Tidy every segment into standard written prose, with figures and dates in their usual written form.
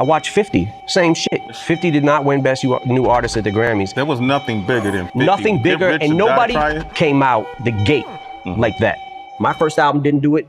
I watched 50, same shit. 50 did not win Best New Artist at the Grammys. There was nothing bigger than 50. Nothing bigger, and nobody came out the gate like that. My first album didn't do it.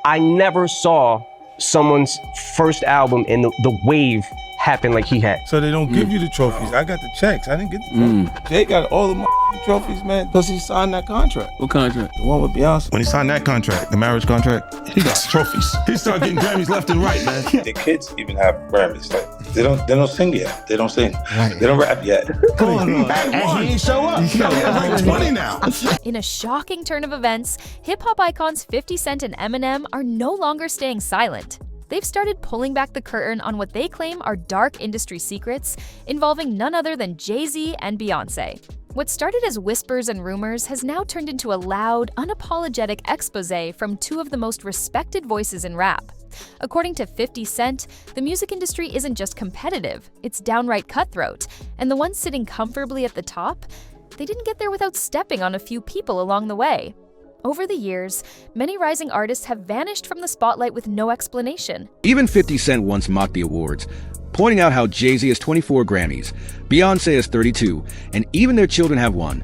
I never saw someone's first album and the wave happen like he had. So they don't give you the trophies. I got the checks. I didn't get the trophies. Jay got all of my trophies, man, because he signed that contract. What contract? The one with Beyonce. When he signed that contract, the marriage contract, he got trophies. He started getting Grammys left and right, man. The kids even have Grammys. Like they don't sing yet. They don't sing. Right. They don't rap yet. Come on, and he ain't show up. He's like 20 now. In a shocking turn of events, hip-hop icons 50 Cent and Eminem are no longer staying silent. They've started pulling back the curtain on what they claim are dark industry secrets involving none other than Jay-Z and Beyoncé. What started as whispers and rumors has now turned into a loud, unapologetic exposé from two of the most respected voices in rap. According to 50 Cent, the music industry isn't just competitive, it's downright cutthroat, and the ones sitting comfortably at the top, they didn't get there without stepping on a few people along the way. Over the years, many rising artists have vanished from the spotlight with no explanation. Even 50 Cent once mocked the awards, pointing out how Jay-Z has 24 Grammys, Beyoncé has 32, and even their children have one,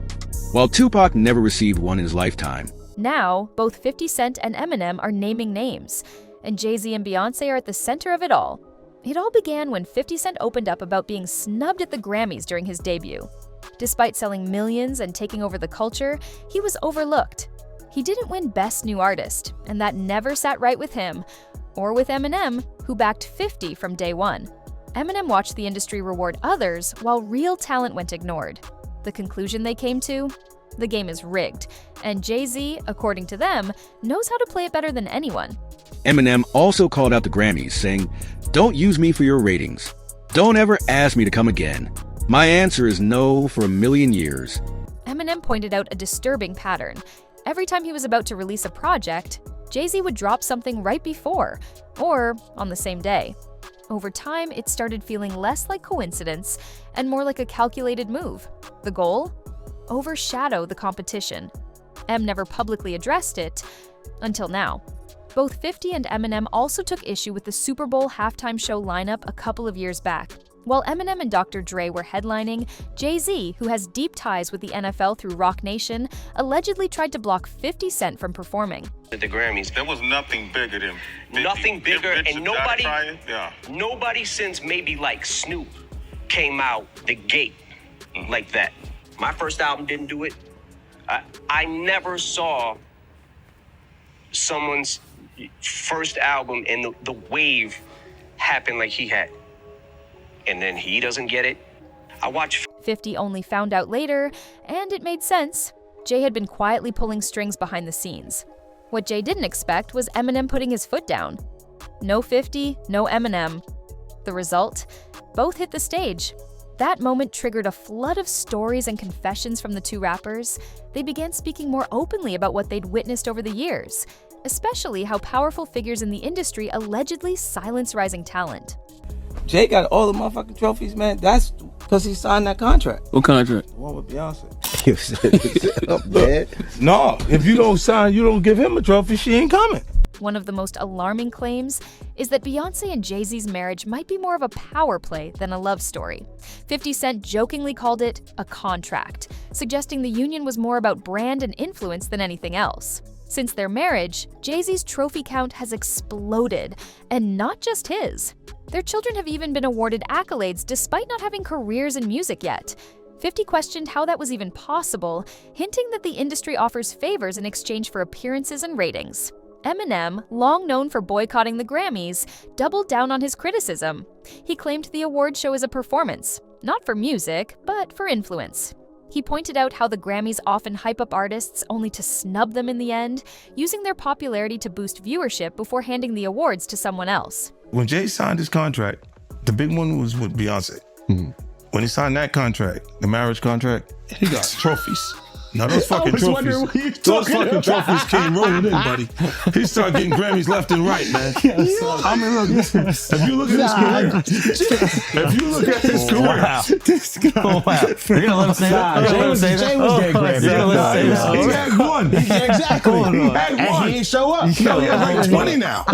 while Tupac never received one in his lifetime. Now, both 50 Cent and Eminem are naming names, and Jay-Z and Beyoncé are at the center of it all. It all began when 50 Cent opened up about being snubbed at the Grammys during his debut. Despite selling millions and taking over the culture, he was overlooked. He didn't win Best New Artist, and that never sat right with him, or with Eminem, who backed 50 from day one. Eminem watched the industry reward others while real talent went ignored. The conclusion they came to? The game is rigged, and Jay-Z, according to them, knows how to play it better than anyone. Eminem also called out the Grammys, saying, "Don't use me for your ratings. Don't ever ask me to come again. My answer is no for a million years." Eminem pointed out a disturbing pattern. Every time he was about to release a project, Jay-Z would drop something right before, or on the same day. Over time, it started feeling less like coincidence and more like a calculated move. The goal? Overshadow the competition. M never publicly addressed it, until now. Both 50 and Eminem also took issue with the Super Bowl halftime show lineup a couple of years back. While Eminem and Dr. Dre were headlining, Jay-Z, who has deep ties with the NFL through Rock Nation, allegedly tried to block 50 Cent from performing. At the Grammys, There was nothing bigger than 50. nothing bigger, and nobody since maybe like Snoop came out the gate like that. My first album didn't do it. I never saw someone's first album and the wave happen like he had. And then he doesn't get it. I watched 50 only found out later, and it made sense. Jay had been quietly pulling strings behind the scenes. What Jay didn't expect was Eminem putting his foot down. No 50, no Eminem. The result? Both hit the stage. That moment triggered a flood of stories and confessions from the two rappers. They began speaking more openly about what they'd witnessed over the years, especially how powerful figures in the industry allegedly silence rising talent. Jay got all the motherfucking trophies, man. That's because he signed that contract. What contract? The one with Beyonce. No, if you don't sign, you don't give him a trophy, she ain't coming. One of the most alarming claims is that Beyoncé and Jay-Z's marriage might be more of a power play than a love story. 50 Cent jokingly called it a contract, suggesting the union was more about brand and influence than anything else. Since their marriage, Jay-Z's trophy count has exploded, and not just his. Their children have even been awarded accolades despite not having careers in music yet. 50 questioned how that was even possible, hinting that the industry offers favors in exchange for appearances and ratings. Eminem, long known for boycotting the Grammys, doubled down on his criticism. He claimed the award show is a performance, not for music, but for influence. He pointed out how the Grammys often hype up artists only to snub them in the end, using their popularity to boost viewership before handing the awards to someone else. When Jay signed his contract, the big one was with Beyonce. When he signed that contract, the marriage contract, he got trophies. Now those fucking trophies, trophies came rolling in, buddy. He started getting Grammys left and right, man. I mean, look, if you look at his career, This guy. You're gonna let him say that? Jay was getting Grammys. he had one. Exactly. He had one. And he ain't show up. He had like 20 now.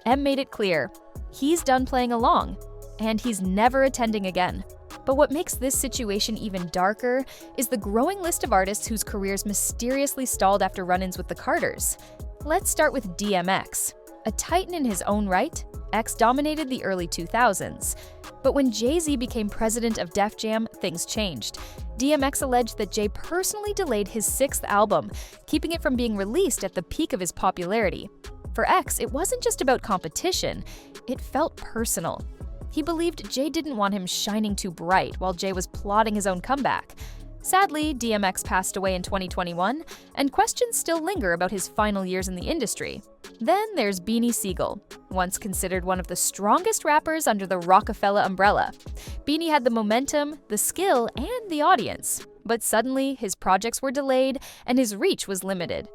M made it clear. He's done playing along, and he's never attending again. But what makes this situation even darker is the growing list of artists whose careers mysteriously stalled after run-ins with the Carters. Let's start with DMX. A titan in his own right, X dominated the early 2000s. But when Jay-Z became president of Def Jam, things changed. DMX alleged that Jay personally delayed his 6th album, keeping it from being released at the peak of his popularity. For X, it wasn't just about competition, it felt personal. He believed Jay didn't want him shining too bright while Jay was plotting his own comeback. Sadly, DMX passed away in 2021, and questions still linger about his final years in the industry. Then there's Beanie Sigel, once considered one of the strongest rappers under the Rockefeller umbrella. Beanie had the momentum, the skill, and the audience. But suddenly, his projects were delayed, and his reach was limited.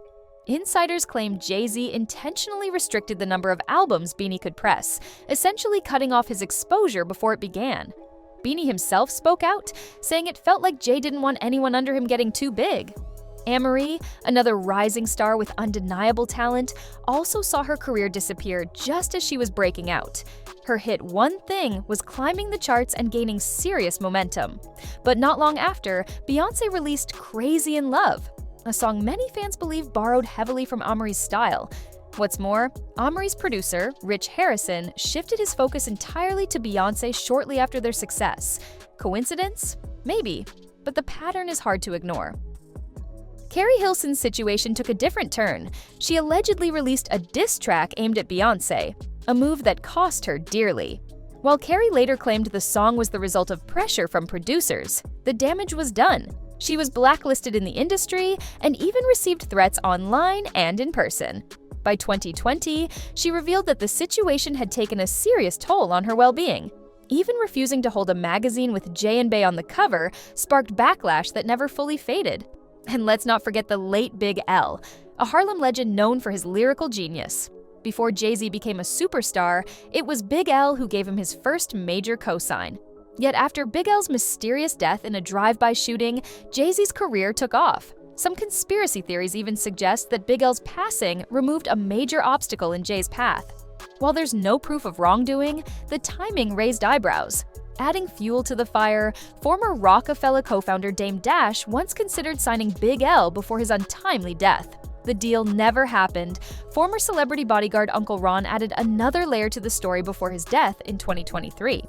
Insiders claim Jay-Z intentionally restricted the number of albums Beanie could press, essentially cutting off his exposure before it began. Beanie himself spoke out, saying it felt like Jay didn't want anyone under him getting too big. Amerie, another rising star with undeniable talent, also saw her career disappear just as she was breaking out. Her hit One Thing was climbing the charts and gaining serious momentum. But not long after, Beyoncé released Crazy in Love, a song many fans believe borrowed heavily from Amerie's style. What's more, Amerie's producer, Rich Harrison, shifted his focus entirely to Beyoncé shortly after their success. Coincidence? Maybe, but the pattern is hard to ignore. Carrie Hilson's situation took a different turn. She allegedly released a diss track aimed at Beyoncé, a move that cost her dearly. While Carrie later claimed the song was the result of pressure from producers, the damage was done. She was blacklisted in the industry and even received threats online and in person. By 2020, she revealed that the situation had taken a serious toll on her well-being. Even refusing to hold a magazine with Jay and Bey on the cover sparked backlash that never fully faded. And let's not forget the late Big L, a Harlem legend known for his lyrical genius. Before Jay-Z became a superstar, it was Big L who gave him his first major cosign. Yet after Big L's mysterious death in a drive-by shooting, Jay-Z's career took off. Some conspiracy theories even suggest that Big L's passing removed a major obstacle in Jay's path. While there's no proof of wrongdoing, the timing raised eyebrows. Adding fuel to the fire, former Rockefeller co-founder Dame Dash once considered signing Big L before his untimely death. The deal never happened. Former celebrity bodyguard Uncle Ron added another layer to the story before his death in 2023.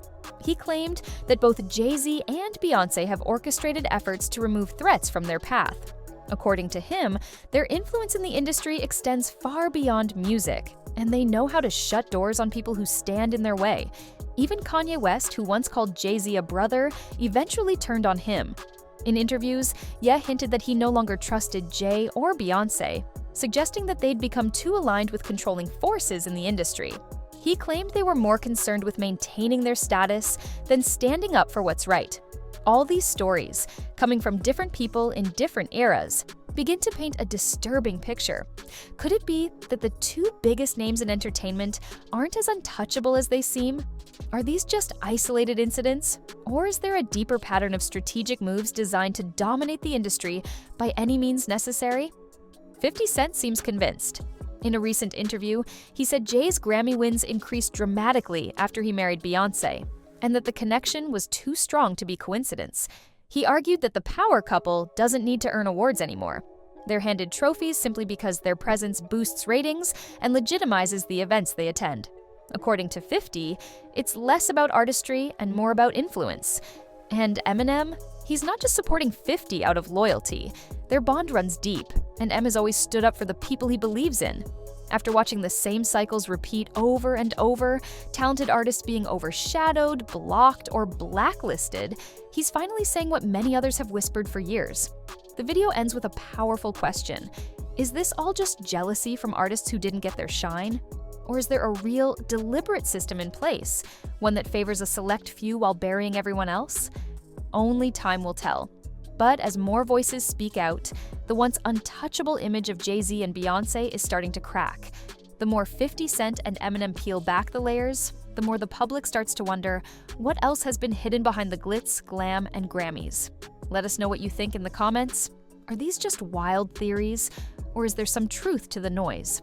He claimed that both Jay-Z and Beyoncé have orchestrated efforts to remove threats from their path. According to him, their influence in the industry extends far beyond music, and they know how to shut doors on people who stand in their way. Even Kanye West, who once called Jay-Z a brother, eventually turned on him. In interviews, Ye hinted that he no longer trusted Jay or Beyoncé, suggesting that they'd become too aligned with controlling forces in the industry. He claimed they were more concerned with maintaining their status than standing up for what's right. All these stories, coming from different people in different eras, begin to paint a disturbing picture. Could it be that the two biggest names in entertainment aren't as untouchable as they seem? Are these just isolated incidents? Or is there a deeper pattern of strategic moves designed to dominate the industry by any means necessary? 50 Cent seems convinced. In a recent interview, he said Jay's Grammy wins increased dramatically after he married Beyoncé, and that the connection was too strong to be coincidence. He argued that the power couple doesn't need to earn awards anymore. They're handed trophies simply because their presence boosts ratings and legitimizes the events they attend. According to 50, it's less about artistry and more about influence. And Eminem? He's not just supporting 50 out of loyalty. Their bond runs deep, and M has always stood up for the people he believes in. After watching the same cycles repeat over and over, talented artists being overshadowed, blocked, or blacklisted, he's finally saying what many others have whispered for years. The video ends with a powerful question. Is this all just jealousy from artists who didn't get their shine? Or is there a real, deliberate system in place, one that favors a select few while burying everyone else? Only time will tell. But as more voices speak out, the once untouchable image of Jay-Z and Beyoncé is starting to crack. The more 50 Cent and Eminem peel back the layers, the more the public starts to wonder what else has been hidden behind the glitz, glam, and Grammys. Let us know what you think in the comments. Are these just wild theories, or is there some truth to the noise?